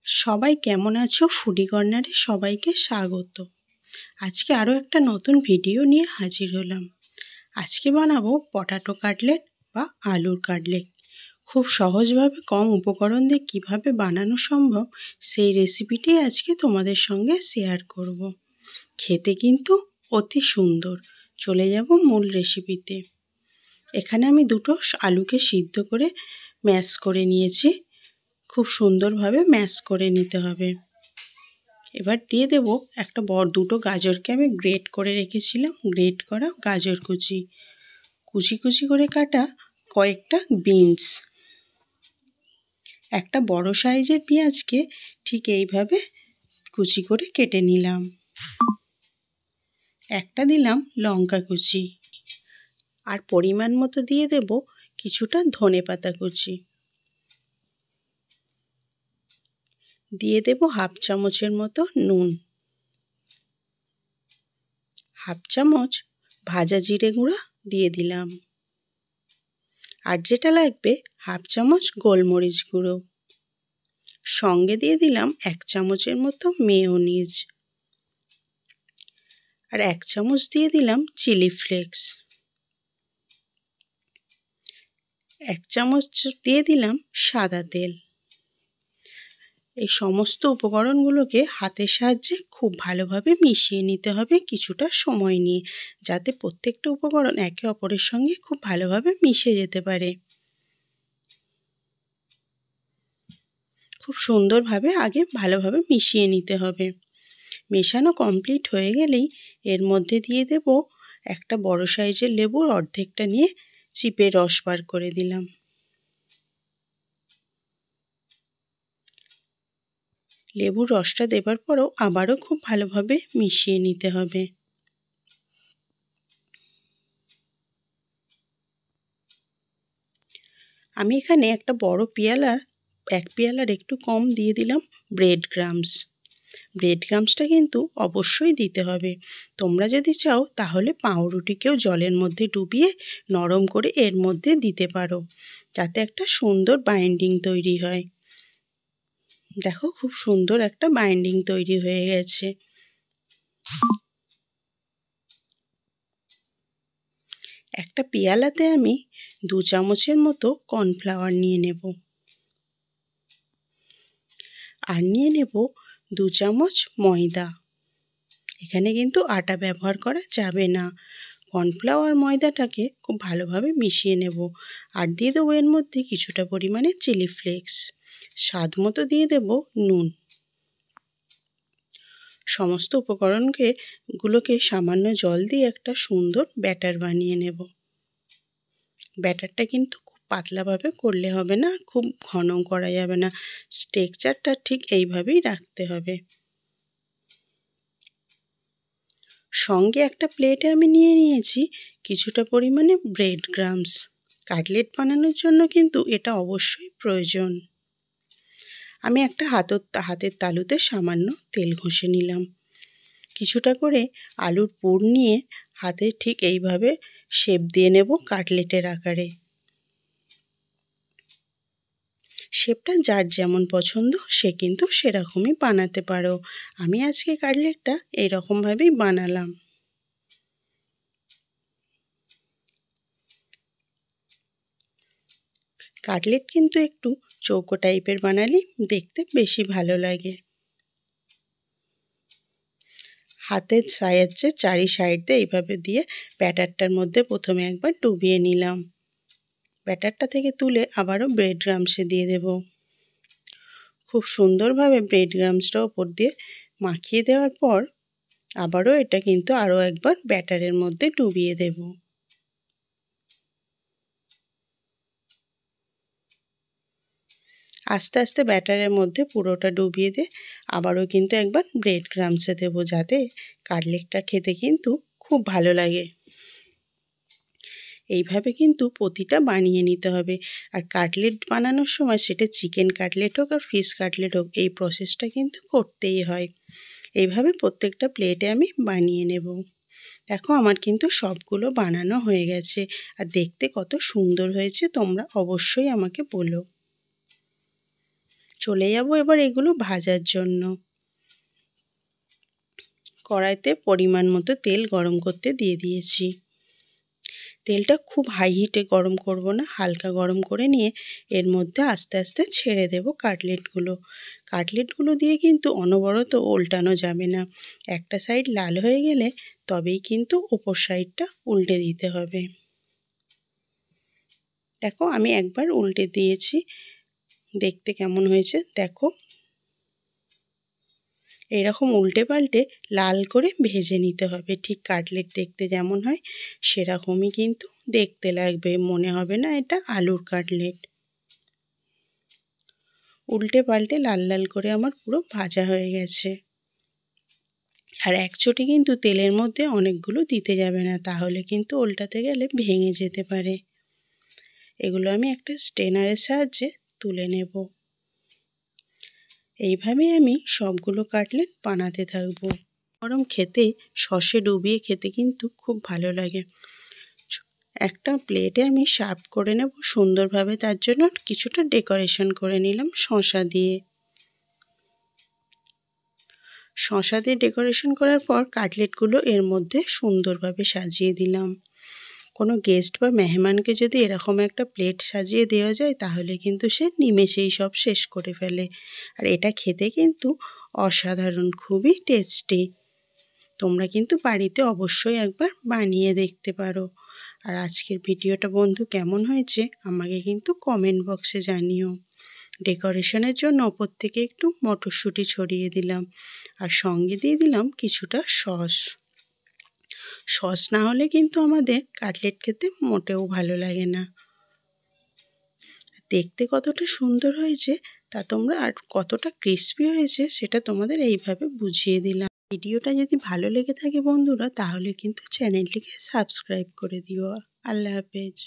সবাই কেমন আছো? ফুডি কর্নারে সবাইকে স্বাগত। আজকে আরও একটা নতুন ভিডিও নিয়ে হাজির হলাম। আজকে বানাবো পটাটো কাটলেট বা আলুর কাটলেট। খুব সহজভাবে কম উপকরণ দিয়ে কীভাবে বানানো সম্ভব সেই রেসিপিটি আজকে তোমাদের সঙ্গে শেয়ার করব। খেতে কিন্তু অতি সুন্দর। চলে যাব মূল রেসিপিতে। এখানে আমি দুটো আলুকে সিদ্ধ করে ম্যাশ করে নিয়েছি। খুব সুন্দরভাবে ম্যাশ করে নিতে হবে। এবার দিয়ে দেব একটা দুটো গাজরকে আমি গ্রেট করে রেখেছিলাম। গ্রেট করা গাজর কুচি, কুচি কুচি করে কাটা কয়েকটা বিনস, একটা বড় সাইজের পেঁয়াজকে ঠিক এইভাবে কুচি করে কেটে নিলাম। একটা দিলাম লঙ্কা কুচি, আর পরিমাণ মতো দিয়ে দেব কিছুটা ধনেপাতা কুচি। দিয়ে দেব হাফ চামচের মতো নুন, হাফ চামচ ভাজা জিরে গুঁড়া দিয়ে দিলাম, আর যেটা লাগবে হাফ চামচ গোলমরিচ গুঁড়ো। সঙ্গে দিয়ে দিলাম 1 চামচের মতো মেয়োনিজ, আর 1 চামচ দিয়ে দিলাম চিলি ফ্লেক্স। 1 চামচ দিয়ে দিলাম সাদা তেল। এই সমস্ত উপকরণগুলোকে হাতের সাহায্যে খুব ভালোভাবে মিশিয়ে নিতে হবে কিছুটা সময় নিয়ে, যাতে প্রত্যেকটা উপকরণ একে অপরের সঙ্গে খুব ভালোভাবে মিশে যেতে পারে। খুব সুন্দরভাবে আগে ভালোভাবে মিশিয়ে নিতে হবে। মেশানো কমপ্লিট হয়ে গেলেই এর মধ্যে দিয়ে দেব একটা বড় সাইজের লেবুর অর্ধেকটা নিয়ে চিপে রস বার করে দিলাম। লেবুর রসটা দেবার পরও আবারও খুব ভালোভাবে মিশিয়ে নিতে হবে। আমি এখানে একটা বড় পেয়ালার 1 পেয়ালার একটু কম দিয়ে দিলাম ব্রেড ক্রাম্বস। ব্রেড ক্রাম্বসটা কিন্তু অবশ্যই দিতে হবে। তোমরা যদি চাও তাহলে পাউরুটিকেও জলের মধ্যে ডুবিয়ে নরম করে এর মধ্যে দিতে পারো, যাতে একটা সুন্দর বাইন্ডিং তৈরি হয়। দেখো খুব সুন্দর একটা বাইন্ডিং তৈরি হয়ে গেছে। একটা পেয়ালাতে আমি 2 চামচের মতো কর্নফ্লাওয়ার নিয়ে নেব, আর নিয়ে নেব 2 চামচ ময়দা। এখানে কিন্তু আটা ব্যবহার করা যাবে না। কর্নফ্লাওয়ার ময়দাটাকে খুব ভালোভাবে মিশিয়ে নেব, আর দিয়ে দেবো এর মধ্যে কিছুটা পরিমাণে চিলি ফ্লেক্স। স্বাদ মতো দিয়ে দেব নুন। সমস্ত উপকরণগুলোকে সামান্য জল দিয়ে একটা সুন্দর ব্যাটার বানিয়ে নেব। ব্যাটারটা কিন্তু খুব পাতলাভাবে করলে হবে না, খুব ঘন করা যাবে না। টেক্সচারটা ঠিক এইভাবেই রাখতে হবে। সঙ্গে একটা প্লেটে আমি নিয়ে নিয়েছি কিছুটা পরিমাণে ব্রেড ক্রাম্বস। কাটলেট বানানোর জন্য কিন্তু এটা অবশ্যই প্রয়োজন। আমি একটা হাতের তালুতে সামান্য তেল ঘষে নিলাম। কিছুটা করে আলুর পুর নিয়ে হাতে ঠিক এইভাবে শেপ দিয়ে নেব কাটলেটের আকারে। শেপটা যার যেমন পছন্দ সে কিন্তু সেরকমই বানাতে পারো। আমি আজকে কাটলেটটা এইরকমভাবেই বানালাম। কাটলেট কিন্তু একটু চৌকো টাইপের বানালে দেখতে বেশি ভালো লাগে। হাতের সাহায্যে চারি সাইড দিয়ে এইভাবে দিয়ে ব্যাটারটার মধ্যে প্রথমে একবার ডুবিয়ে নিলাম। ব্যাটারটা থেকে তুলে আবারও ব্রেড ক্রাম্বসে দিয়ে দেব। খুব সুন্দরভাবে ব্রেড ক্রাম্বসটা ওপর দিয়ে মাখিয়ে দেওয়ার পর আবারও এটা কিন্তু আরও একবার ব্যাটারের মধ্যে ডুবিয়ে দেব। আস্তে আস্তে ব্যাটারের মধ্যে পুরোটা ডুবিয়ে দিয়ে আবারও কিন্তু একবার ব্রেড ক্রাম্বসে দেবো, যাতে কাটলেটটা খেতে কিন্তু খুব ভালো লাগে। এইভাবে কিন্তু প্রতিটা বানিয়ে নিতে হবে। আর কাটলেট বানানোর সময় সেটা চিকেন কাটলেট হোক আর ফিশ কাটলেট হোক, এই প্রসেসটা কিন্তু করতেই হয়। এইভাবে প্রত্যেকটা প্লেটে আমি বানিয়ে নেব। দেখো আমার কিন্তু সবগুলো বানানো হয়ে গেছে, আর দেখতে কত সুন্দর হয়েছে তোমরা অবশ্যই আমাকে বলো। চলে যাব এবার এগুলো ভাজার জন্য। কড়াইতে পরিমাণ মতো তেল গরম করতে দিয়ে দিয়েছি। তেলটা খুব হাই হিটে গরম করব না, হালকা গরম করে নিয়ে এর মধ্যে আস্তে আস্তে ছেড়ে দেব কাটলেটগুলো। কাটলেটগুলো দিয়ে কিন্তু অনবরত উল্টানো যাবে না। একটা সাইড লাল হয়ে গেলে তবেই কিন্তু ওপর সাইডটা উল্টে দিতে হবে। দেখো আমি একবার উল্টে দিয়েছি, দেখতে কেমন হয়েছে দেখো। এরকম উল্টে পাল্টে লাল করে ভেজে নিতে হবে। ঠিক কাটলেট দেখতে যেমন হয় সেরকমই কিন্তু দেখতে লাগবে, মনে হবে না এটা আলুর কাটলেট। উল্টে পাল্টে লাল লাল করে আমার পুরো ভাজা হয়ে গেছে। আর একচোটে কিন্তু তেলের মধ্যে অনেকগুলো দিতে যাবে না, তাহলে কিন্তু উল্টাতে গেলে ভেঙে যেতে পারে। এগুলো আমি একটা স্ট্রেনারের সাহায্যে তুলে নেব। এইভাবেই আমি সবগুলো কাটলেট বানাতে থাকবো। গরম খেতে সসে ডুবিয়ে খেতে কিন্তু খুব ভালো লাগে। একটা প্লেটে আমি সার্ভ করে নেব সুন্দরভাবে, তার জন্য কিছুটা ডেকোরেশন করে নিলাম শসা দিয়ে। শসা দিয়ে ডেকোরেশন করার পর কাটলেটগুলো এর মধ্যে সুন্দরভাবে সাজিয়ে দিলাম। কোনো গেস্ট বা মেহমানকে যদি এরকম একটা প্লেট সাজিয়ে দেওয়া যায় তাহলে কিন্তু সে নিমেষেই সব শেষ করে ফেলে। আর এটা খেতে কিন্তু অসাধারণ, খুবই টেস্টি। তোমরা কিন্তু বাড়িতে অবশ্যই একবার বানিয়ে দেখতে পারো। আর আজকের ভিডিওটা বন্ধু কেমন হয়েছে আমাকে কিন্তু কমেন্ট বক্সে জানিও। ডেকোরেশনের জন্য ওপর থেকে একটু মটরশুঁটি ছড়িয়ে দিলাম আর সঙ্গে দিয়ে দিলাম কিছুটা সস। সস না হলে কিন্তু আমাদের কাটলেট খেতে মোটেও ভালো লাগে না। দেখতে কতটা সুন্দর হয়েছে তা তোমরা, আর কতটা ক্রিস্পি হয়েছে সেটা তোমাদের এইভাবে বুঝিয়ে দিলাম। ভিডিওটা যদি ভালো লেগে থাকে বন্ধুরা তাহলে কিন্তু চ্যানেলটিকে সাবস্ক্রাইব করে দিও। আল্লাহ হাফেজ।